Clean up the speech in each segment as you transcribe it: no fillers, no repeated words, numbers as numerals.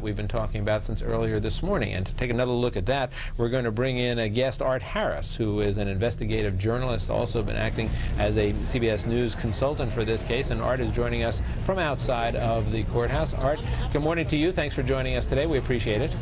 we've been talking about since earlier this morning. And to take another look at that, we're going to bring in a guest, Art Harris, who is an investigative journalist, also been acting as a CBS News consultant for this case. And Art is joining us from outside of the courthouse. Art, good morning to you. Thanks for joining us today. We appreciate it.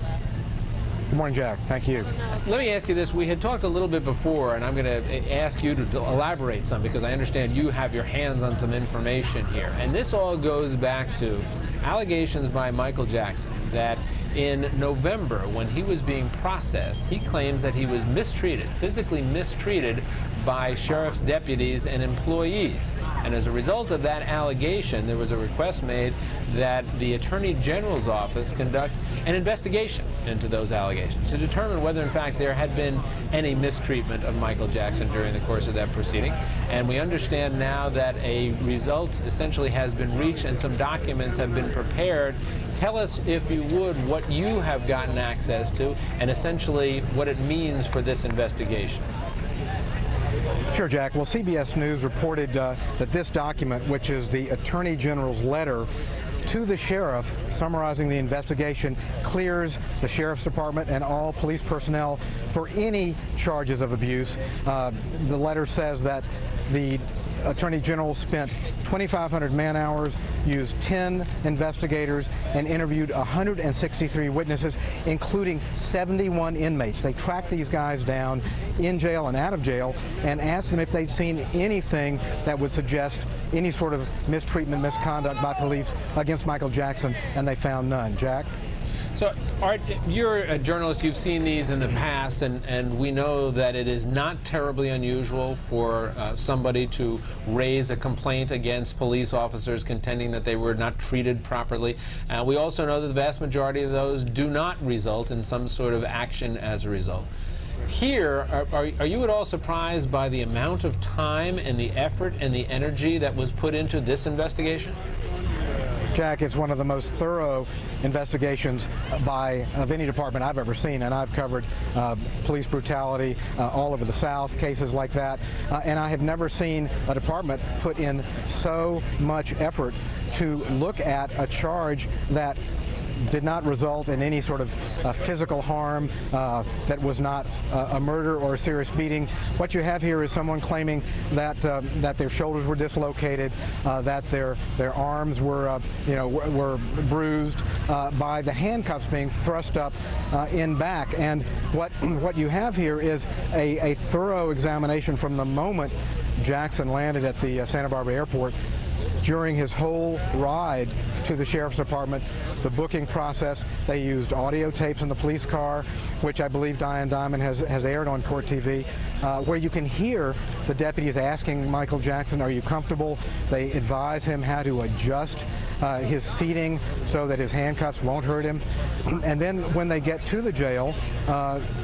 Good morning, Jack. Thank you. Let me ask you this. We had talked a little bit before, and I'm going to ask you to elaborate some, because I understand you have your hands on some information here. And this all goes back to allegations by Michael Jackson that in November, when he was being processed, he claims that he was mistreated, physically mistreated by sheriff's deputies and employees. And as a result of that allegation, there was a request made that the Attorney General's office conduct an investigation into those allegations to determine whether, in fact, there had been any mistreatment of Michael Jackson during the course of that proceeding. And we understand now that a result essentially has been reached and some documents have been prepared. Tell us, if you would, what you have gotten access to and essentially what it means for this investigation. Sure, Jack. Well, CBS News reported that this document, which is the Attorney General's letter to the sheriff summarizing the investigation, clears the Sheriff's Department and all police personnel for any charges of abuse. The letter says that the Attorney General spent 2,500 man-hours, used 10 investigators, and interviewed 163 witnesses, including 71 inmates. They tracked these guys down in jail and out of jail and asked them if they'd seen anything that would suggest any sort of mistreatment, misconduct by police against Michael Jackson, and they found none. Jack? So, Art, you're a journalist. You've seen these in the past, and we know that it is not terribly unusual for somebody to raise a complaint against police officers contending that they were not treated properly. We also know that the vast majority of those do not result in some sort of action as a result. Here, are you at all surprised by the amount of time and the effort and the energy that was put into this investigation? Jack, it's one of the most thorough investigations of any department I've ever seen, and I've covered police brutality all over the South, cases like that, and I have never seen a department put in so much effort to look at a charge that did not result in any sort of physical harm, that was not a murder or a serious beating. What you have here is someone claiming that that their shoulders were dislocated, that their arms were were bruised by the handcuffs being thrust up in back. And what you have here is a thorough examination from the moment Jackson landed at the Santa Barbara airport, during his whole ride to the Sheriff's Department, the booking process. They used audio tapes in the police car, which I believe Diane Dimond has aired on Court TV, where you can hear the deputies asking Michael Jackson, "Are you comfortable?" They advise him how to adjust his seating so that his handcuffs won't hurt him. And then when they get to the jail,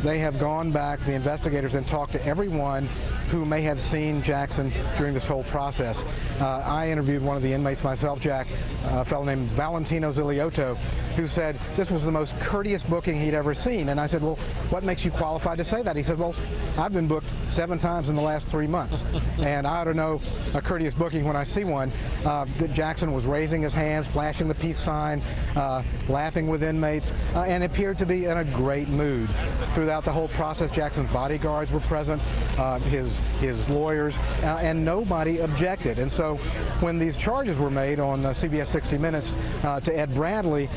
they have gone back, the investigators, and talked to everyone who may have seen Jackson during this whole process. I interviewed one of the inmates myself, Jack, a fellow named Valentino Ziliotto, who said this was the most courteous booking he'd ever seen. And I said, well, what makes you qualified to say that? He said, well, I've been booked 7 times in the last 3 months, and I ought to know a courteous booking when I see one. That Jackson was raising his hands, flashing the peace sign, laughing with inmates, and appeared to be in a great mood. Throughout the whole process, Jackson's bodyguards were present, his lawyers, and nobody objected. And so when these charges were made on CBS 60 Minutes to Ed Bradley,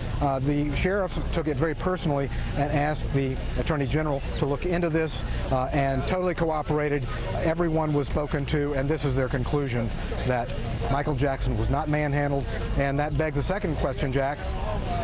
the sheriffs took it very personally and asked the Attorney General to look into this, and totally cooperated. Everyone was spoken to, and this is their conclusion, that Michael Jackson was not manhandled. And that begs a second question, Jack.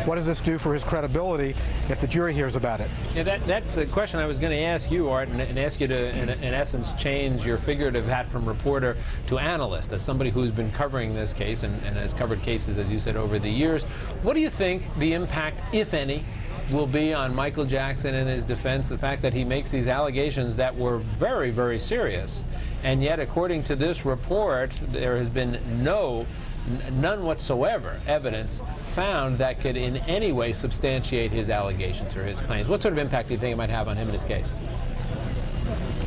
What does this do for his credibility if the jury hears about it? Yeah, that's a question I was going to ask you, Art, and ask you to, in essence, change your figurative hat from reporter to analyst, as somebody who's been covering this case and has covered cases, as you said, over the years. What do you think the impact, if any, will be on Michael Jackson and his defense, the fact that he makes these allegations that were very, very serious, and yet, according to this report, there has been none whatsoever evidence found that could in any way substantiate his allegations or his claims? What sort of impact do you think it might have on him in his case?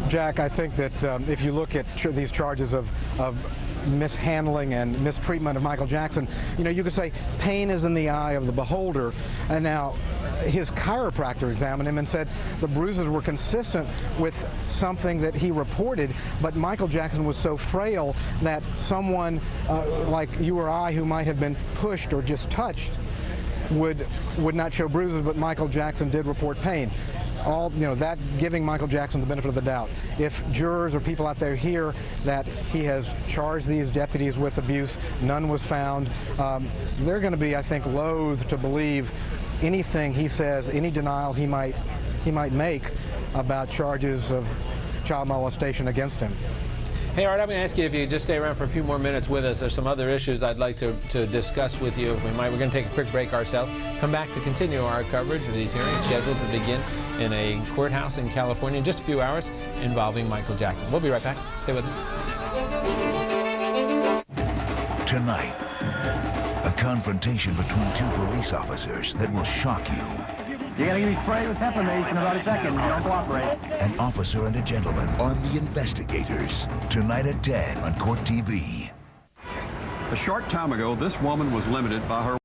Jack, I think that if you look at these charges of mishandling and mistreatment of Michael Jackson, you know, you could say pain is in the eye of the beholder. And now his chiropractor examined him and said the bruises were consistent with something that he reported, but Michael Jackson was so frail that someone like you or I who might have been pushed or just touched would not show bruises, but Michael Jackson did report pain. All, you know, that giving Michael Jackson the benefit of the doubt. If jurors or people out there hear that he has charged these deputies with abuse, none was found, they're going to be, I think, loath to believe anything he says, any denial he might make about charges of child molestation against him. Hey, Art, I'm going to ask you if you could just stay around for a few more minutes with us. There's some other issues I'd like to discuss with you if we might. We're going to take a quick break ourselves, come back to continue our coverage of these hearings scheduled to begin in a courthouse in California in just a few hours involving Michael Jackson. We'll be right back. Stay with us. Tonight, a confrontation between two police officers that will shock you. You're going to give me spray with peppermint in about a second. You don't cooperate. An officer and a gentleman on The Investigators. Tonight at 10 on Court TV. A short time ago, this woman was limited by her